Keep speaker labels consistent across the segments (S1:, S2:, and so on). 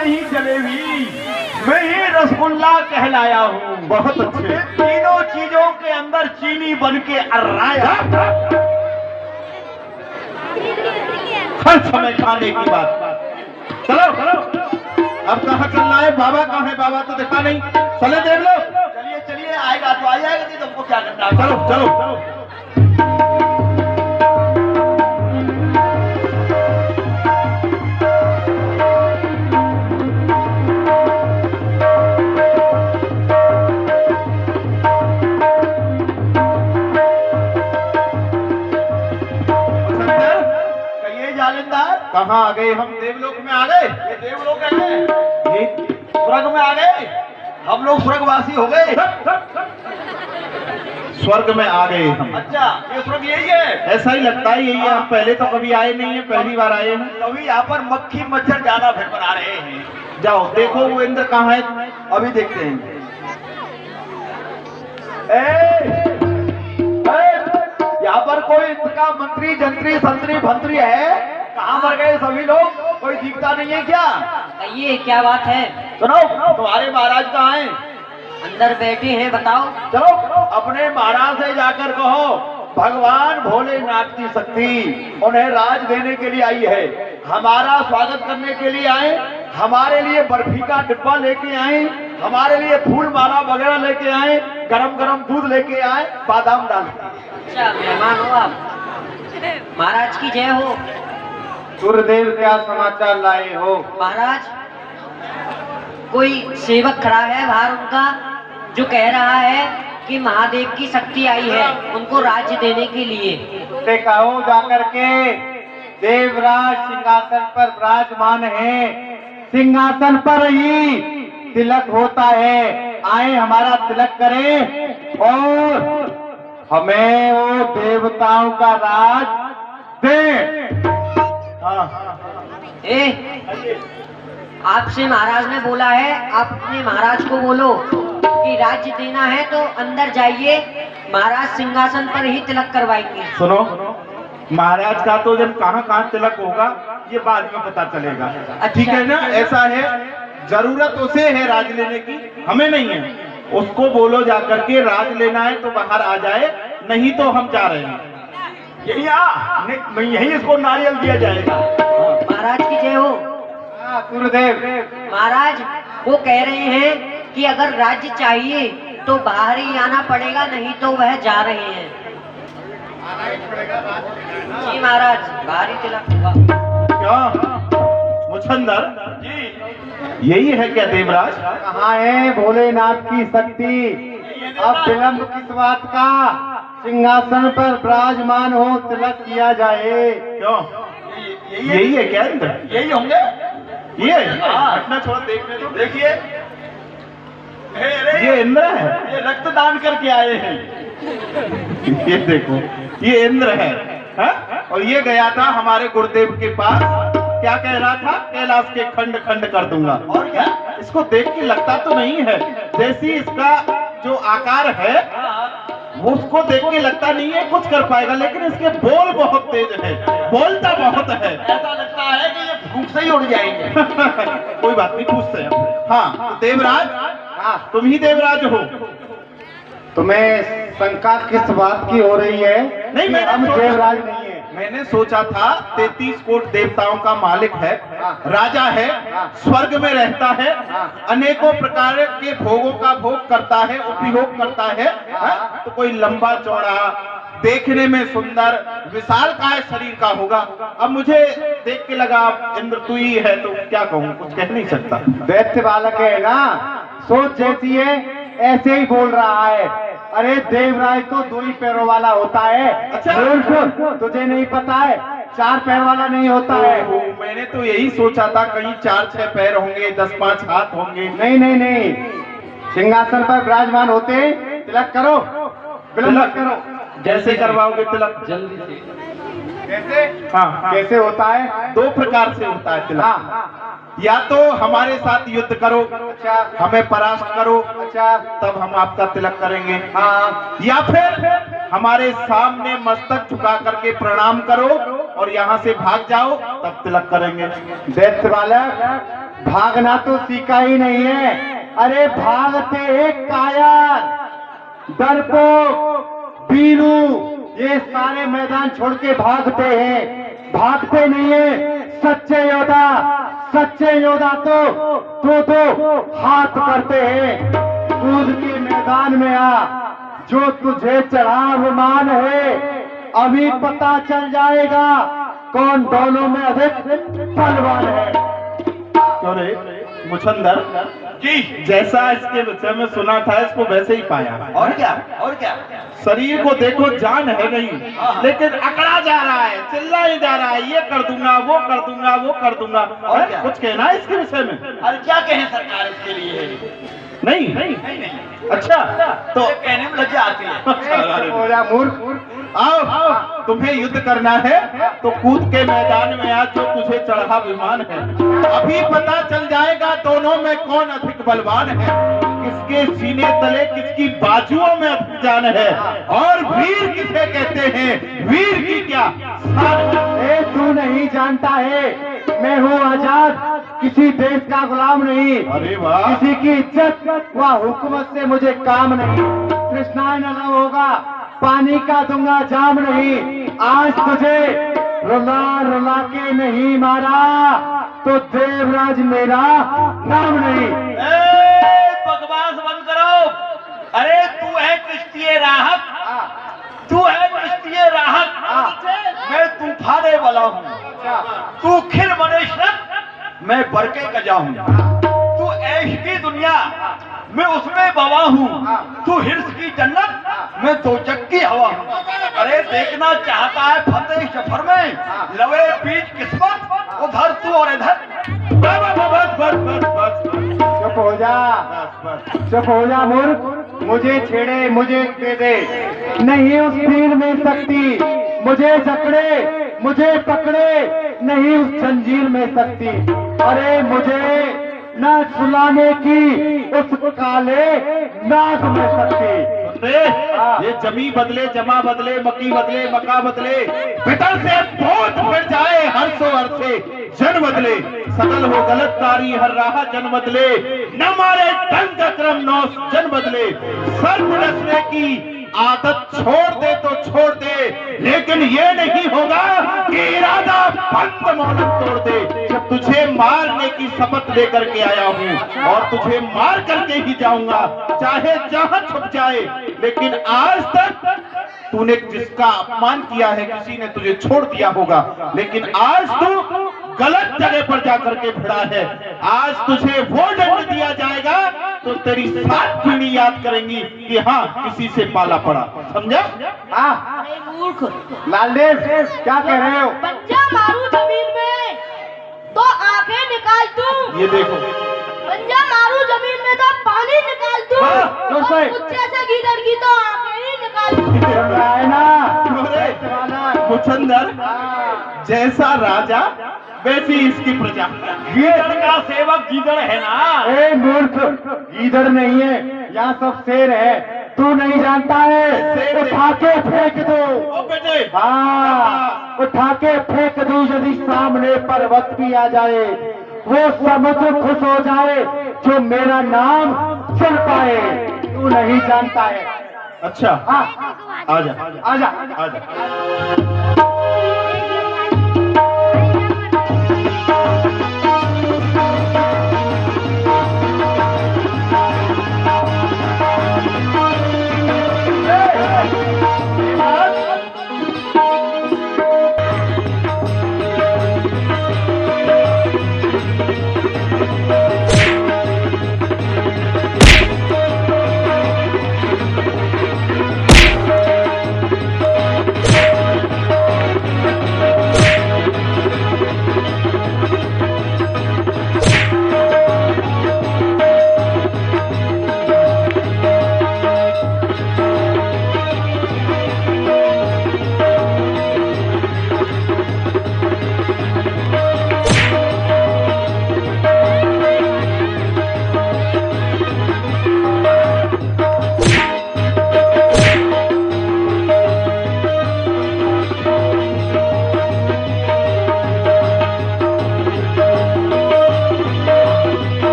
S1: मैं ही जलेबी, मैं ही रसगुल्ला कहलाया हूँ।
S2: बहुत अच्छे।
S1: तीनों चीजों के अंदर चीनी बन के अर्राया, हर समय खाने की बात।
S2: चलो चलो, अब कहाँ चलना है? बाबा कहाँ है? बाबा तो दिखा नहीं। चले देख लो।
S1: चलिए चलिए, आएगा तो आ जाएगा, नहीं तुमको क्या करना है।
S2: चलो चलो। कहाँ आ गए हम? देवलोक में आ गए।
S1: ये देवलोक है, ये स्वर्ग में आ गए। हम लोग स्वर्गवासी हो गए।
S2: स्वर्ग में आ गए हम।
S1: अच्छा, ये स्वर्ग यही है?
S2: ऐसा ही लगता है, यही है। हम पहले तो कभी आए नहीं है, पहली बार आए हैं।
S1: कभी यहाँ पर मक्खी मच्छर ज्यादा फिर बना रहे हैं।
S2: जाओ देखो वो इंद्र कहाँ है,
S1: अभी देखते हैं। यहाँ पर कोई इंद्र का मंत्री जंत्री संतरी भंत्री है? कहाँ मर गए सभी लोग? कोई दिखता नहीं है क्या?
S3: ये क्या बात है?
S1: सुनो, तुम्हारे महाराज कहाँ हैं?
S3: अंदर बैठे हैं, बताओ।
S1: चलो अपने महाराज से जाकर कहो भगवान भोलेनाथ की शक्ति उन्हें राज देने के लिए आई है, हमारा स्वागत करने के लिए आए, हमारे लिए बर्फी का डिब्बा लेके आए, हमारे लिए फूल माला वगैरह लेके आए, गरम गरम दूध लेके आए, बादाम डाल।
S3: अच्छा, मेहमान हो आप। महाराज की जय हो।
S2: सूर्यदेव क्या समाचार लाए हो?
S3: महाराज, कोई सेवक खड़ा है बाहर उनका, जो कह रहा है कि महादेव की शक्ति आई है उनको राज्य देने के लिए।
S2: ते कहो जाकर के देवराज सिंहासन पर विराजमान है, सिंहासन पर ही तिलक होता है, आए हमारा तिलक करें और हमें वो देवताओं का राज दे।
S3: आपसे महाराज ने बोला है, आप अपने महाराज को बोलो कि राज्य देना है तो अंदर जाइए, महाराज सिंहासन पर ही तिलक करवाएंगे।
S2: सुनो, महाराज का तो जब कहाँ कहाँ तिलक होगा ये बाद में पता चलेगा।
S3: अच्छा।
S2: ठीक है ना? ऐसा है, जरूरत उसे है राज लेने की, हमें नहीं है। उसको बोलो जाकर के राज लेना है तो बाहर आ जाए, नहीं तो हम जा रहे हैं।
S1: यही इसको नारियल दिया जाएगा।
S3: महाराज की जय हो।
S2: गुरुदेव
S3: महाराज, वो कह रहे हैं कि अगर राज्य चाहिए तो बाहर ही आना पड़ेगा, नहीं तो वह जा रहे हैं। जी महाराज, बाहर ही तिलक होगा।
S2: क्या मुछंदर
S1: जी,
S2: यही है क्या देवराज? कहाँ है भोलेनाथ की शक्ति? अब विलंब किस बात का? सिंहासन पर विराजमान हो, तिलक किया जाए। क्यों? यही है क्या इंद्र?
S1: यही होंगे।
S2: ये
S1: घटना छोड़ देखने दो। देखिए,
S2: ये इंद्र है।
S1: ये रक्तदान करके आए हैं।
S2: ये देखो, ये इंद्र है, हा? और ये गया था हमारे गुरुदेव के पास, क्या कह रहा था? कैलाश के खंड खंड कर दूंगा।
S1: और क्या?
S2: इसको देख के लगता तो नहीं है, जैसी इसका जो आकार है वो उसको देख के लगता नहीं है कुछ कर पाएगा, लेकिन इसके बोल बहुत तेज है, बोलता बहुत है।
S1: ऐसा लगता है कि ये भूख से ही उड़ जाएंगे।
S2: कोई बात नहीं, पूछते हैं। हाँ तो देवराज, हाँ तुम ही देवराज हो।
S4: तुम्हें शंका किस बात की हो रही है?
S2: नहीं,
S4: कि
S2: मैंने
S4: हम
S2: सोचा-
S4: देवराज नहीं है।
S2: मैंने सोचा था 33 कोट देवताओं का मालिक है, राजा है, स्वर्ग में रहता है, अनेकों प्रकार के भोगों का भोग करता है, उपभोग करता है, तो कोई लंबा चौड़ा, देखने में सुंदर, विशालकाय शरीर का होगा। अब मुझे देख के लगा इंद्र तू ही है, तो क्या कहूँ, कुछ कह नहीं सकता।
S4: दैत्य बालक है ना, सोच जैसी है ऐसे ही बोल रहा है। अरे देवराज तो 2 ही पैरों वाला होता है।
S2: अच्छा।
S4: मूर्ख, तुझे नहीं पता है, 4 पैर वाला नहीं होता है।
S2: मैंने तो यही सोचा था कहीं 4-6 पैर होंगे, 10-5 हाथ होंगे।
S4: नहीं नहीं नहीं, सिंहासन पर विराजमान होते तिलक करो, विलंब करो।
S2: जैसे करवाओगे तिलक?
S3: जल्दी से।
S4: कैसे?
S2: हाँ,
S4: कैसे होता है?
S2: 2 प्रकार से होता है तिलक।
S4: हाँ,
S2: या तो हमारे साथ युद्ध करो,
S4: अच्छा
S2: हमें परास्त करो,
S4: अच्छा,
S2: तब हम आपका तिलक करेंगे।
S4: हाँ,
S2: या फिर हमारे सामने मस्तक झुका करके प्रणाम करो और यहाँ से भाग जाओ, तब तिलक करेंगे।
S4: दैत्य बालक, भागना तो सीखा ही नहीं है। अरे भागते हैं कायर, डरपोक, बीरू, ये सारे मैदान छोड़ के भागते हैं। भागते नहीं है सच्चे योद्धा। सच्चे योद्धा तो दो हाथ करते हैं। कूद के मैदान में आ, जो तुझे चढ़ा विमान है, अभी पता चल जाएगा कौन दोनों में अधिक बलवान है।
S2: क्यों रे मुछंदर जी, जैसा इसके विषय में सुना था इसको वैसे ही पाया।
S1: और क्या, और क्या?
S2: शरीर को देखो, जान है नहीं, लेकिन अकड़ा जा रहा है, चिल्ला ही जा रहा है, ये कर दूंगा, वो कर दूंगा, वो कर दूंगा।
S1: और क्या?
S2: कुछ कहना है इसके विषय में?
S1: अरे क्या कहें सरकार इसके लिए?
S2: नहीं। अच्छा, तो
S1: कहने में लज्जा आती है।
S4: हो जा मूर्ख।
S2: आओ, तुम्हें युद्ध करना है तो कूद के मैदान में आ, जो तुझे चढ़ा विमान है। अभी पता चल जाएगा दोनों में कौन अधिक बलवान है, किसके सीने तले किसकी बाजुओं में अधिक जान है, और वीर किसे कहते हैं, वीर की क्या
S4: ए, तू नहीं जानता है, मैं हूँ आजाद, किसी देश का गुलाम नहीं।
S2: अरे वाह,
S4: किसी की इज्जत व हुकूमत से मुझे काम नहीं। कृष्णाय न होगा, पानी का दूंगा जाम नहीं। आज तुझे रुला के नहीं मारा तो देवराज मेरा नाम नहीं।
S1: बकवास बंद करो। अरे तू है क्रिस्तीय राहत, तू है क्रिस्तीय राहत। मैं तूफाने वाला हूँ, तू खिल मनेशरत, मैं बरके गजा हूँ। तू ऐश की दुनिया, मैं उसमें बवा हूँ। तू हिर्स की जन्नत, मैं दोजख की हवा हूँ। अरे देखना चाहता है फतेह सफर में लवे बीच किस्मत, उधर तू और इधर।
S4: चुप हो जा, चुप हो जा मूर्ख। मुझे छेड़े मुझे दे दे, नहीं उस तीर में शक्ति। मुझे जकड़े मुझे पकड़े, नहीं उस जंजीर में शक्ति। अरे मुझे न सुलाने की उस काले नाग में शक्ति।
S2: ये जमी बदले, जमा बदले, मकी बदले, मका बदले, भीतर से भूत फिर जाए, हर्षो हर्षे जन बदले, सकल हो गलतकारी हर राह जन बदले, न मारे ढंग क्रम नौ जन बदले। सर्प रचने की आदत छोड़ दे तो छोड़ दे, लेकिन ये नहीं होगा कि इरादा बंद मोहलत तोड़ दे। जब तुझे मारने की शपथ लेकर के आया हूँ और तुझे मार करके ही जाऊंगा, चाहे जहां छुप जाए। लेकिन आज तक तूने जिसका अपमान किया है, किसी ने तुझे छोड़ दिया होगा, लेकिन आज तू गलत जगह पर जाकर के भिड़ा है। आज तुझे वो दंड दिया जाएगा तो तेरी 7 पीढ़ी याद करेंगी कि हाँ, किसी से पाला पड़ा। समझा?
S3: अरे मूर्ख,
S4: लालदेव क्या कह रहे हो?
S5: पंजा मारू जमीन में तो आंखें निकाल दूं।
S2: ये देखो,
S5: पंजा मारू जमीन में तो पानी निकाल दूं।
S4: जोर से।
S5: और कुत्ते से गीदड़ की तो आंखें ही निकाल दूं।
S4: सुन रहा है ना?
S2: मुछंदर जैसा राजा वैसी इसकी प्रजा।
S1: गीदड़ का सेवक गीदड़ है ना।
S4: ए मूर्ख, गीदड़ नहीं है, यहाँ सब शेर है। तू नहीं जानता है, उठा के फेंक दो।
S2: ओ बेटे,
S4: हाँ, उठा के फेंक दो। यदि सामने पर्वत भी आ जाए, वो समुद्र खुश हो जाए जो मेरा नाम सुन पाए। तू नहीं जानता है।
S2: अच्छा,
S4: हाँ,
S2: आजा
S4: आजा।
S2: आजा।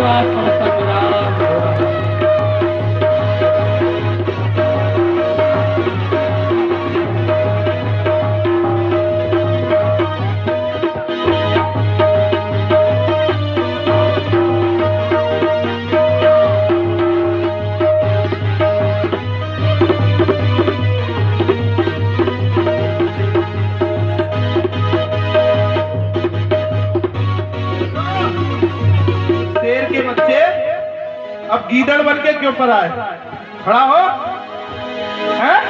S4: आत्म संग्राम हुआ।
S2: शेर के बच्चे अब गीदड़ बन के क्यों पर आए? खड़ा हो। हैं?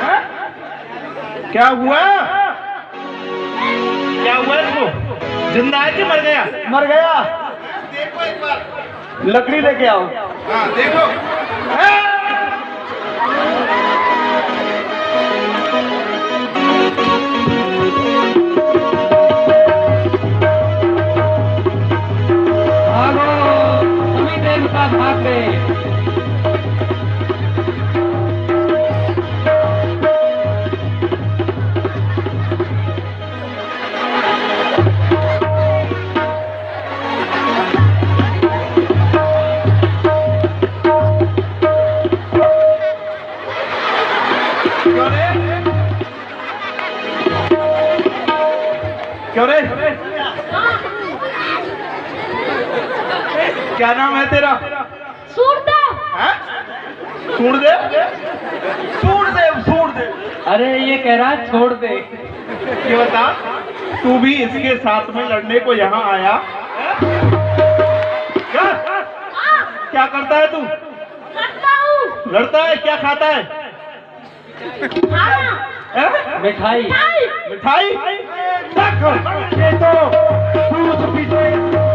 S2: क्या हुआ? क्या हुआ इसको? जिंदा है कि मर गया?
S1: मर गया।
S2: देखो एक बार।
S1: लकड़ी लेके आओ।
S2: हाँ देखो। हैं?
S4: भागो, सभी देवता भाग गए।
S2: क्यों रे? क्यों रे? क्या नाम है तेरा?
S5: सूरदेव।
S2: हैं? सूरदेव? सूरदेव, सूरदेव।
S4: अरे ये कह रहा है छोड़ दे।
S2: ये बता, तू भी इसके साथ में लड़ने को यहाँ आया? क्या? क्या करता है तू?
S5: करता हूँ।
S2: लड़ता है? क्या खाता है?
S5: खाना।
S2: हैं?
S4: मिठाई।
S2: मिठाई?
S4: ये तो दूध पीते।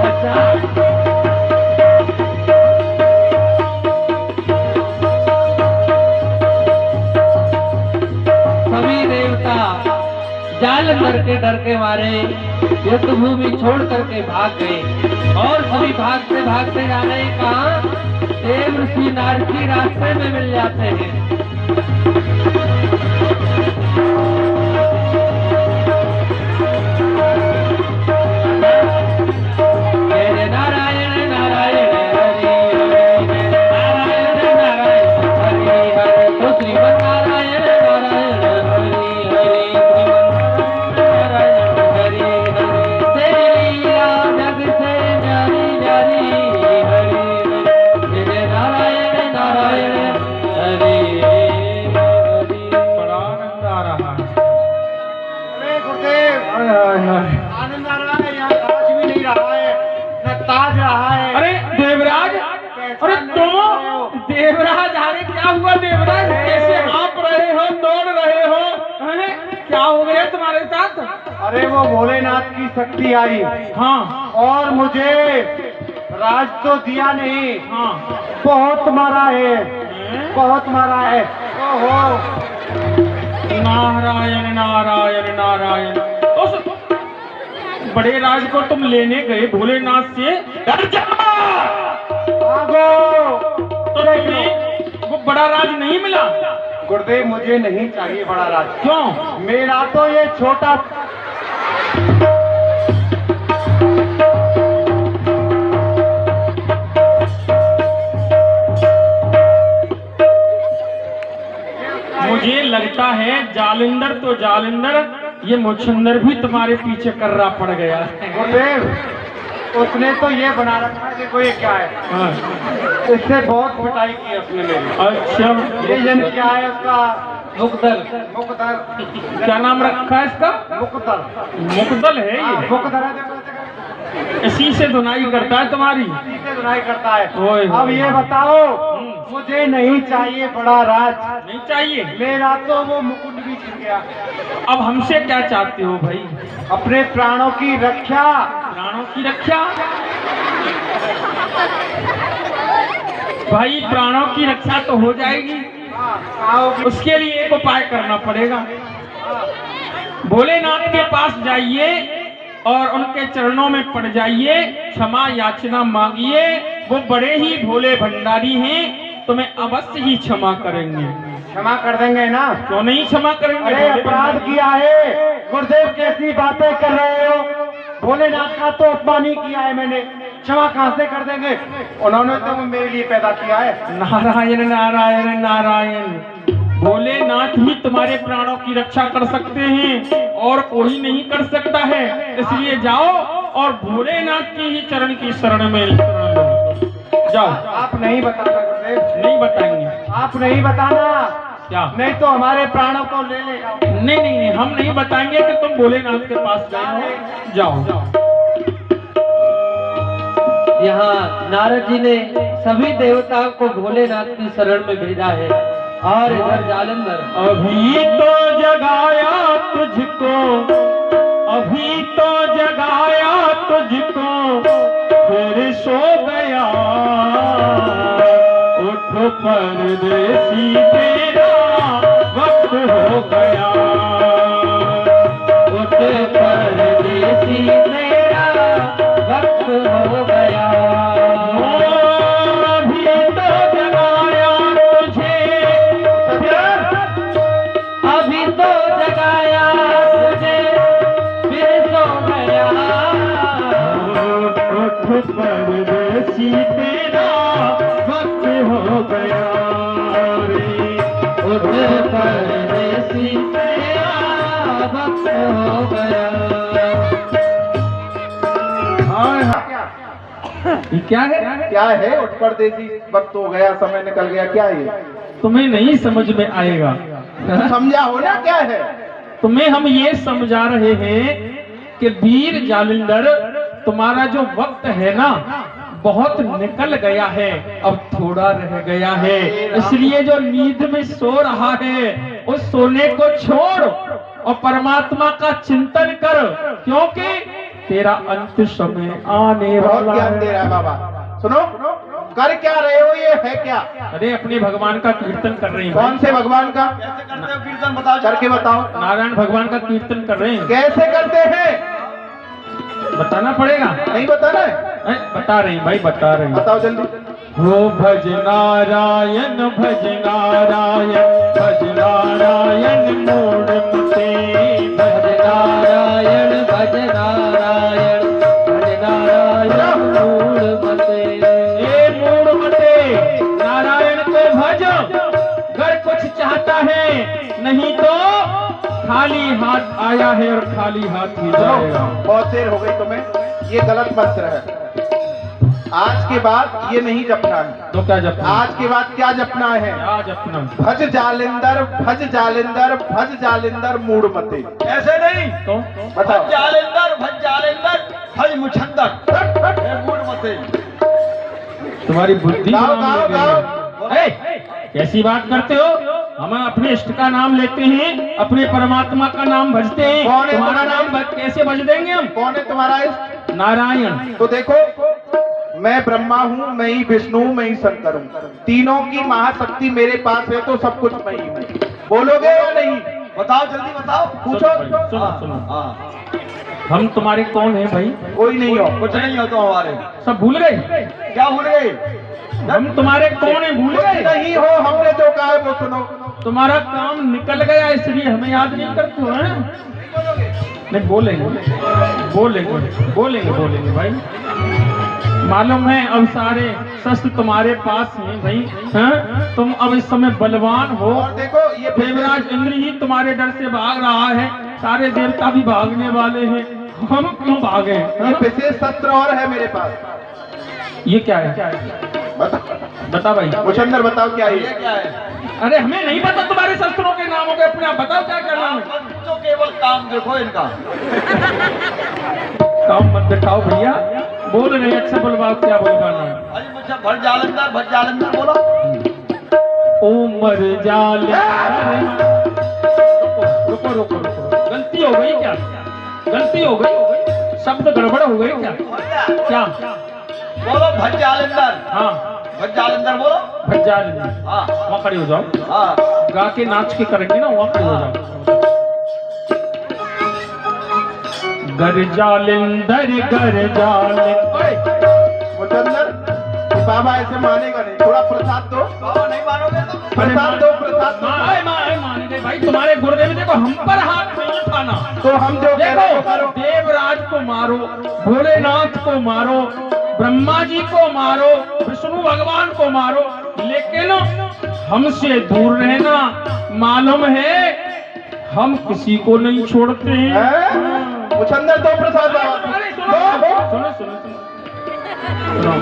S4: अच्छा सभी देवता जालंधर के डर के मारे युद्ध भूमि छोड़ करके भाग गए और सभी भागते भागते जा रहे हैं। कहाँ? देव ऋषि नारद रास्ते में मिल जाते हैं। जय नारायण नारायण हरि हरि, नारायण नारायण हरि हरि, तो श्रीमन नारायण नारायण हरि हरि, श्रीमन नारायण हरि हरि, तेरी लीला जग से न्यारी न्यारी हरि हरि, जय नारायण नारायण हरि हरि। बड़ा आनंद आ रहा है।
S1: अरे गुरुदेव, आनंद आ रहा है। यहाँ ताज भी नहीं रहा है, न ताज रहा है।
S4: अरे देवराज, अरे तुम देवराज, अरे क्या हुआ देवराज? कैसे हाँप रहे हो, दौड़ रहे हो? हैं? क्या हो गया तुम्हारे साथ?
S1: अरे वो भोलेनाथ की शक्ति आई
S4: हाँ
S1: और मुझे राज तो दिया नहीं,
S4: हाँ।
S1: बहुत मारा है, बहुत मारा है। ओहो,
S4: नारायण नारायण नारायण। उस बड़े राज को तुम लेने गए भोलेनाथ से? डर जा!
S1: भागो।
S4: तो तुम्हें वो बड़ा राज नहीं मिला?
S1: गुरुदेव, मुझे नहीं चाहिए बड़ा राज।
S4: क्यों?
S1: मेरा तो ये छोटा
S4: मुझे लगता है जालिंदर तो जालिंदर, ये मुछंदर भी तुम्हारे पीछे कर्रा पड़ गया है।
S1: गुरुदेव, उसने तो ये बना रखा है, देखो ये क्या है।
S4: हाँ।
S1: इससे बहुत पिटाई की है उसने मेरी।
S4: अच्छा,
S1: ये जन क्या है उसका?
S4: मुकदल।
S1: मुकदर।
S4: क्या नाम रखा है इसका?
S1: मुकदर।
S4: मुकदल है ये।
S1: मुकदर है, देखो
S4: इसी से धुनाई करता है तुम्हारी।
S1: इसी से धुनाई करता है।
S4: ओए
S1: अब ये बताओ, मुझे नहीं चाहिए बड़ा राज,
S4: नहीं चाहिए?
S1: मेरा तो वो मुकुट भी गिर गया।
S4: अब हमसे क्या चाहते हो भाई?
S1: अपने प्राणों की रक्षा।
S4: प्राणों की रक्षा? भाई प्राणों की रक्षा तो हो जाएगी, उसके लिए एक उपाय करना पड़ेगा। भोलेनाथ के पास जाइए और उनके चरणों में पड़ जाइए, क्षमा याचना मांगिए। वो बड़े ही भोले भंडारी हैं, तुम्हें अवश्य ही क्षमा करेंगे।
S1: क्षमा कर देंगे ना?
S4: क्यों नहीं क्षमा करेंगे?
S1: अरे
S4: भोले
S1: अपराध
S4: भंडारी।
S1: किया है गुरुदेव, कैसी बातें कर रहे हो? भोलेनाथ का तो अपमान ही किया है मैंने।
S4: क्षमा कहां से कर देंगे? उन्होंने तो मेरे लिए पैदा किया है।
S6: नारायण नारायण नारायण, भोलेनाथ ही तुम्हारे प्राणों की रक्षा कर सकते हैं और कोई नहीं कर सकता है। इसलिए जाओ और भोलेनाथ की ही चरण की शरण में शरण लो। जाओ।
S4: आप नहीं बताना गुरुदेव,
S6: नहीं बताएंगे।
S4: आप नहीं बताना,
S6: क्या?
S4: नहीं तो हमारे प्राणों को ले लेगा।
S6: नहीं नहीं नहीं, हम नहीं बताएंगे कि तुम भोलेनाथ के पास गए हो। जाओ।
S7: यहाँ नारद जी ने सभी देवताओं को भोलेनाथ की शरण में भेजा है और इधर जालंधर
S6: अभी तो जगाया तुझको, अभी तो जगाया तुझको, फिर सो गया। उठ परदेसी तेरा वक्त हो गया।
S7: उठ परदेसी तेरा वक्त हो गया।
S6: अभी तो जगाया तुझे,
S7: अभी तो जगाया तुझे, फिर सो गया।
S6: उठ परदेसी तेरा वक्त हो गया रे।
S7: उठ परदेसी तेरा वक्त हो गया।
S6: ये क्या है?
S2: क्या है? उठ परदेसी वक्त हो गया, समय निकल गया, क्या है ये?
S6: तुम्हें नहीं समझ में आएगा।
S2: समझा हो ना क्या है?
S6: तुम्हें हम ये समझा रहे हैं कि वीर जालिंदर, तुम्हारा जो वक्त है ना बहुत निकल गया है, अब थोड़ा रह गया है। इसलिए जो नींद में सो रहा है उस सोने को छोड़ और परमात्मा का चिंतन कर, क्योंकि तेरा अंत समय आने
S2: बहुत
S6: वाला
S2: ज्ञान दे
S6: है।
S2: रहा है बाबा। सुनो, कर क्या रहे हो? ये है क्या?
S6: अरे अपने भगवान का कीर्तन कर रहे हैं।
S2: कौन से भगवान का?
S1: कैसे करते हो कीर्तन बताओ,
S2: करके बताओ।
S6: नारायण भगवान का कीर्तन कर रहे हैं।
S2: कैसे करते हैं?
S6: बताना पड़ेगा।
S2: नहीं बताना है?
S6: बता रहे हैं भाई, बता रहे हैं।
S2: बताओ जल्दी।
S6: हो भज नारायण भज नारायण भज नारायण मूढ़मते।
S7: भज नारायण भज नारायण भज नारायण मूढ़मते।
S6: ए मूढ़मते, नारायण को भज, अगर कुछ चाहता है, नहीं तो खाली हाथ आया है और खाली हाथ ही जाएगा।
S2: बहुत देर हो गई तुम्हें, ये गलत मंत्र है। आज के बाद ये नहीं जपना है।
S6: तो क्या जपना?
S2: आज के बाद क्या जपना है?
S6: आज अपना
S2: भज जालिंदर भज जालिंदर भज जालिंदर मूढ़मते।
S1: ऐसे नहीं,
S6: तो
S2: बताओ।
S1: भज जालिंदर भज मुछंदर, ये मूड मते।
S6: तुम्हारी बुद्धि
S2: गाओ,
S6: नाम ले
S2: गाओ,
S6: गई है। ए, कैसी बात करते हो? हम अपने इष्ट का नाम लेते हैं, अपने परमात्मा का नाम भजते हैं।
S2: कौन है
S6: तुम्हारा
S2: तुम्हारा
S6: नाम कैसे भज देंगे हम?
S2: कौन है तुम्हारा इष्ट?
S6: नारायण।
S2: तो देखो, मैं ब्रह्मा हूँ, मैं ही विष्णु हूँ, मैं ही शंकर हूँ। तीनों की महाशक्ति मेरे पास है, तो सब कुछ मैं ही हूँ। बोलोगे या नहीं?
S1: बताओ जल्दी बताओ,
S2: पूछो।
S6: सुनो सुनो,
S1: हाँ,
S6: हम तुम्हारे कौन है भाई?
S2: कोई नहीं हो।
S1: कुछ नहीं हो तो हमारे।
S6: सब भूल गए?
S1: क्या भूल गए?
S6: हम तुम्हारे कौन है भूल
S2: कुछ
S6: गए?
S2: नहीं हो, हमने जो कहा है वो सुनो।
S6: तुम्हारा काम निकल गया इसलिए हमें याद नहीं करते हो, हैं? नहीं बोलेंगे बोलेंगे बोलेंगे बोलेंगे भाई। मालूम है अब सारे शस्त्र तुम्हारे पास हैं भाई, हैं? तुम अब इस समय बलवान हो।
S2: और देखो, ये
S6: देवराज इंद्र ही तुम्हारे डर से भाग रहा है, सारे देवता भी भागने वाले हैं, हम क्यों भागे?
S2: ये विशेष शस्त्र और है मेरे पास।
S6: ये क्या है? बता भाई।
S2: मुछंदर बताओ क्या है
S1: ये
S2: ये?
S1: क्या है?
S6: अरे हमें नहीं पता तुम्हारे शस्त्रों के नामों के, अपने आप बताओ क्या करना है।
S1: तो केवल काम देखो इनका।
S6: काम मत दिखाओ भैया, बोल रहे अच्छा बुलवाओ, क्या बुलवाना है?
S1: अरे मुझे भज जालंधर बोलो।
S6: उमर जाल। रुको रुको रुको, गलती हो गई क्या? गलती हो गई, शब्द गड़बड़ हो गई क्या? क्या?
S1: बोलो भज जालंधर।
S6: हाँ
S1: भज जालंधर बोलो।
S6: भज्जाल।
S1: हाँ
S6: वहाँ खड़े हो जाओ,
S1: हाँ,
S6: गा के नाच के करेंगे ना, वहाँ खड़े हो जाओ। गर जालिंदर
S2: मुछंदर, बाबा ऐसे मानेगा नहीं, थोड़ा प्रसाद दो।
S1: बाबा नहीं मानोगे तो
S2: प्रसाद दो, प्रसाद दो।
S6: मान गए भाई, तुम्हारे गुरुदेव देखो हम पर हाथ नहीं उठाना।
S2: तो हम जो कह रहे हैं वो
S6: देखो
S2: करो।
S6: देवराज को मारो, भोलेनाथ को मारो, ब्रह्मा जी को मारो, विष्णु भगवान को मारो, लेकिन हमसे दूर रहना। मालूम है हम किसी को नहीं छोड़ते हैं।
S2: मुचंदर दो प्रसाद बाबा।
S6: अरे सुनो सुनो सुनो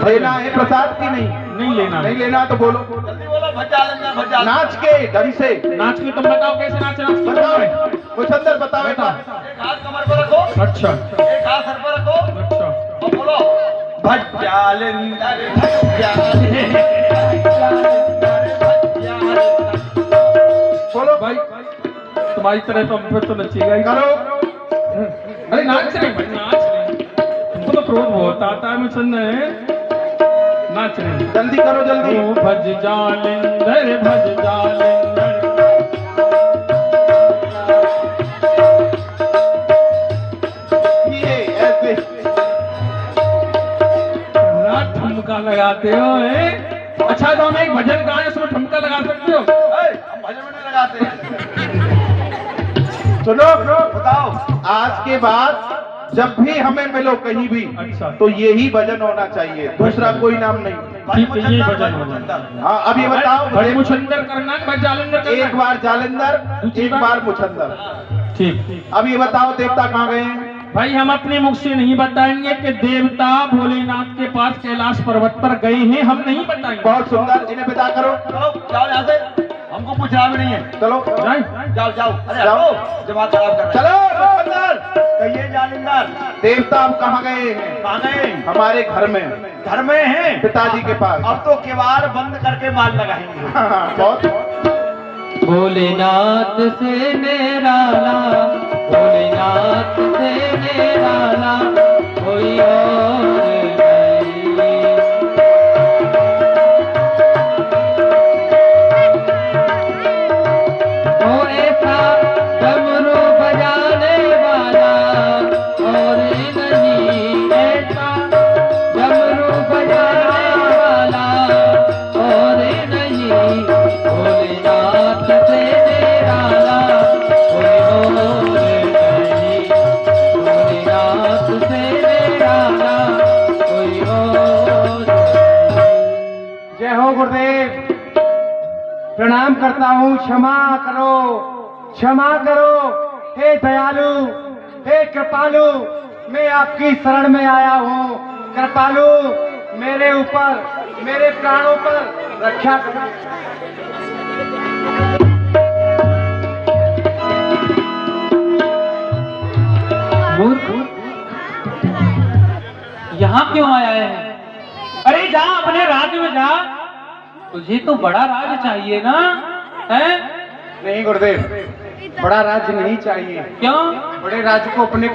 S2: लेना है प्रसाद की नहीं?
S6: नहीं लेना।
S2: नहीं लेना तो बोलो।
S1: जल्दी बोलो, भज्जा लेना, भज्जा।
S2: नाच के ढंग से
S6: नाच के तुम बताओ कैसे नाच
S2: बताओ। मुचंदर बताओ एक बार।
S1: एक हाथ कमर पर रखो,
S6: अच्छा
S1: एक हाथ सर पर रखो
S6: अच्छा
S1: और बोलो भज्जालिंदर भज्जालिंदर भज्जालिंदर।
S2: बोलो
S6: भाई तुम्हारी तरह तो हम फिर तो नचेगा ही।
S2: करो।
S6: अरे नाच रहे भाई, नाच रहे। तुमको तो क्रोध बहुत आता है मुचंदर। नाच रहे
S2: जल्दी करो जल्दी।
S6: ओ भज जालिंदर भज जालिंदर।
S2: ये ऐसे
S6: ठुमका लगाते हो अच्छा तो हम एक भजन गाएं उसमें ठुमका लगा सकते हो?
S1: हम भजन में नहीं लगाते हैं।
S2: सुनो
S1: बताओ।
S2: आज के बाद जब भी हमें मिलो कहीं भी
S6: अच्छा।
S2: तो यही भजन होना चाहिए, दूसरा कोई नाम नहीं।
S6: ठीक है ये भजन हो जाए।
S2: हाँ अब ये बताओ।
S6: भज मुचंदर करना है, भज जालिंदर करना
S2: एक बार जालिंदर एक बार मुचंदर।
S6: ठीक।
S2: अब ये बताओ देवता कहाँ गए हैं?
S6: भाई हम अपने मुख से नहीं बताएंगे कि देवता भोलेनाथ के पास कैलाश पर्वत पर गए हैं, हम नहीं बताएंगे।
S2: बहुत सुंदर, इन्हें विदा करो।
S1: चलो जाओ यहाँ से, हमको पूछना भी नहीं है।
S2: चलो
S6: जाएं?
S1: जाओ जाओ। अरे
S2: जाओ।
S1: हटो, दिमाग खराब कर रहे
S2: चलो मुचंदर।
S1: हैं। कहिए जालिंदर
S2: देवता अब कहाँ गए हैं?
S1: कहाँ गए?
S2: हमारे घर में,
S1: घर में हैं।
S2: पिताजी के पास।
S1: अब तो किवाड़ बंद करके माल लगाएंगे।
S2: हाँ, बहुत।
S7: भोलेनाथ से निराला, भोलेनाथ से निराला कोई और नहीं। ओ ऐसा डमरू बजाने वाला और नहीं, ऐसा डमरू बजाने वाला और नहीं। भोलेनाथ से निराला कोई और नहीं, भोलेनाथ से निराला कोई और नहीं।
S4: जय हो गुरुदेव। प्रणाम करता हूँ। क्षमा करो, क्षमा करो हे दयालु, हे कृपालु। मैं आपकी शरण में आया हूँ। कृपालु मेरे ऊपर, मेरे प्राणों पर रक्षा करो।
S7: मूर्ख, यहाँ क्यों आया है? अरे जा अपने राज्य में जा, तुझे तो बड़ा राज चाहिए ना है?
S4: नहीं गुरुदेव, बड़ा राज्य नहीं चाहिए।
S7: क्यों?
S4: बड़े राज्य को अपने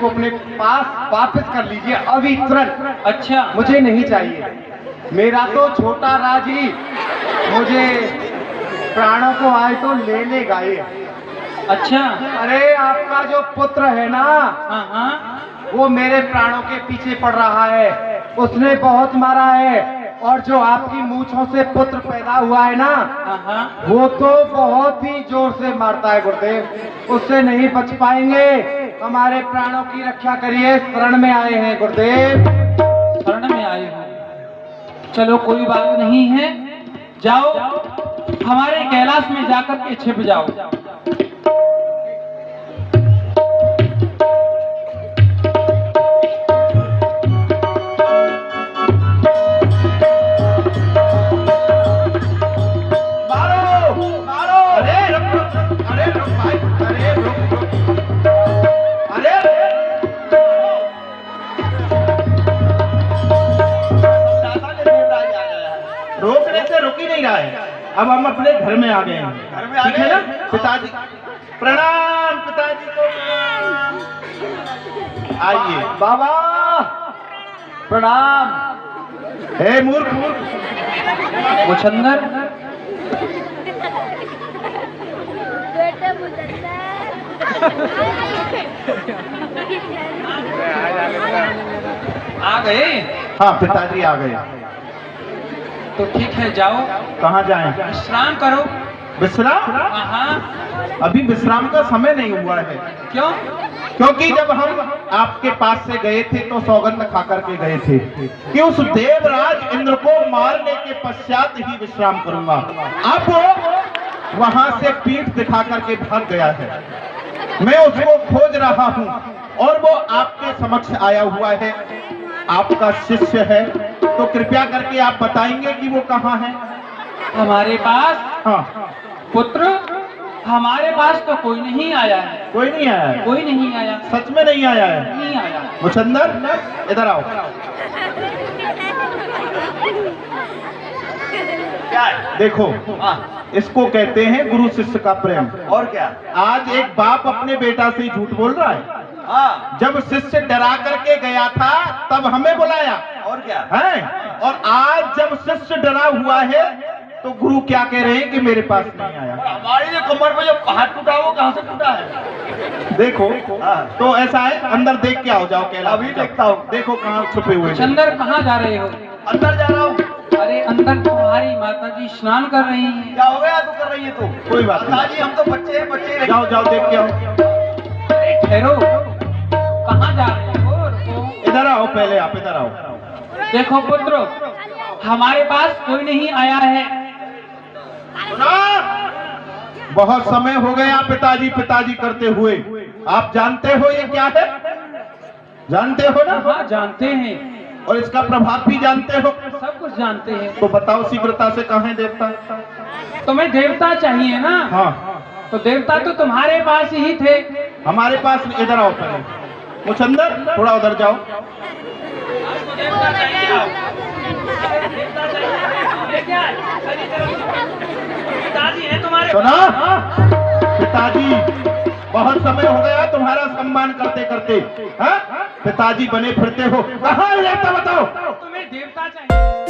S4: पास वापस कर लीजिए अभी तुरंत।
S7: अच्छा
S4: मुझे नहीं चाहिए। मेरा तो छोटा राज ही मुझे प्राणों को आए तो ले लेगा ये।
S7: अच्छा।
S4: अरे आपका जो पुत्र है ना,
S7: हाँ हाँ
S4: वो मेरे प्राणों के पीछे पड़ रहा है। उसने बहुत मारा है और जो आपकी मूंछों से पुत्र पैदा हुआ है ना,
S7: हाँ
S4: वो तो बहुत ही जोर से मारता है गुरुदेव। उससे नहीं बच पाएंगे। हमारे प्राणों की रक्षा करिए। शरण में आए हैं गुरुदेव।
S7: शरण में आए हो। चलो कोई बात नहीं है, जाओ हमारे कैलाश में जाकर के छिप जाओ।
S2: रोकने से रुक ही नहीं रहा है। अब हम अपने घर में आ गए हैं।
S1: घर में आ
S2: ठीक है
S1: गए?
S2: ना पिताजी? प्रणाम पिताजी को। आइए
S1: बाबा प्रणाम।
S2: हे मूर्ख,
S7: मुचंदर
S5: बेटे मुझे
S7: आ गए?
S2: हाँ पिताजी आ गए।
S7: तो ठीक है, जाओ
S2: कहाँ जाएं?
S7: विश्राम करो।
S2: विश्राम?
S7: हाँ
S2: अभी विश्राम का समय नहीं हुआ है।
S7: क्यों?
S2: क्योंकि जब हम आपके पास से गए थे तो सौगंध खा करके गए थे कि उस देवराज इंद्र को मारने के पश्चात ही विश्राम करूंगा। अब वो वहां से पीठ दिखा करके भाग गया है, मैं उसको खोज रहा हूं और वो आपके समक्ष आया हुआ है, आपका शिष्य है, तो कृपया करके आप बताएंगे कि वो कहाँ है।
S7: हमारे पास
S2: हाँ,
S7: पुत्र, हमारे पास तो कोई नहीं आया है,
S2: कोई नहीं आया है,
S7: कोई नहीं आया,
S2: सच में नहीं आया है।
S7: नहीं आया।
S2: मुचंदर इधर आओ।
S1: क्या है?
S2: देखो,
S1: हाँ,
S2: इसको कहते हैं गुरु शिष्य का प्रेम।
S1: और क्या?
S2: आज एक बाप अपने बेटा से झूठ बोल रहा है।
S1: हाँ,
S2: जब शिष्य डरा करके गया था तब हमें बुलाया
S1: और क्या?
S2: है, और आज जब शिष्य डरा हुआ है तो गुरु क्या कह रहे हैं कि मेरे पास नहीं आया।
S1: हमारी जो कमर में जो हाथ टूटा वो कहाँ से टूटा है?
S2: देखो,
S1: हाँ।
S2: तो ऐसा है, अंदर देख के आओ, जाओ कैलाश।
S1: अभी देखता हूँ।
S2: देखो कहाँ छुपे हुए हैं।
S7: चंदर कहाँ जा रहे हो?
S1: अंदर जा रहा हूँ।
S7: अरे अंदर तुम्हारी माता जी स्नान कर रही हैं।
S1: क्या हो गया? तू कर रही है तू?
S2: कोई बात नहीं।
S1: माताजी, हम तो बच्चे हैं, बच्चे ही
S2: जाओ जाओ देख के आओ।
S7: अरे ठहरो, कहाँ जा रहे हो? रुको।
S2: इधर आओ, पहले आप इधर आओ।
S7: देखो पुत्र, हमारे पास कोई नहीं आया है।
S2: सुना, बहुत समय हो गया पिताजी पिताजी करते हुए। आप जानते हो ये क्या है? जानते हो ना?
S7: हाँ जानते हैं,
S2: और इसका प्रभाव भी जानते हो?
S7: सब कुछ जानते हैं।
S2: तो बताओ शीघ्रता से, कहाँ है देवता?
S7: तुम्हें देवता चाहिए ना?
S2: हाँ,
S7: तो देवता तो तुम्हारे पास ही थे।
S2: हमारे पास। इधर आओ पहले। मुचंदर थोड़ा उधर जाओ।
S7: देवता चाहिए, आओ। देवता चाहिए। पिताजी है तुम्हारे
S2: सुना, पिताजी बहुत समय हो गया तुम्हारा सम्मान करते करते। हाँ, पिताजी बने फिरते हो, कहाँ है देवता बताओ?
S7: तुम्हें देवता चाहिए।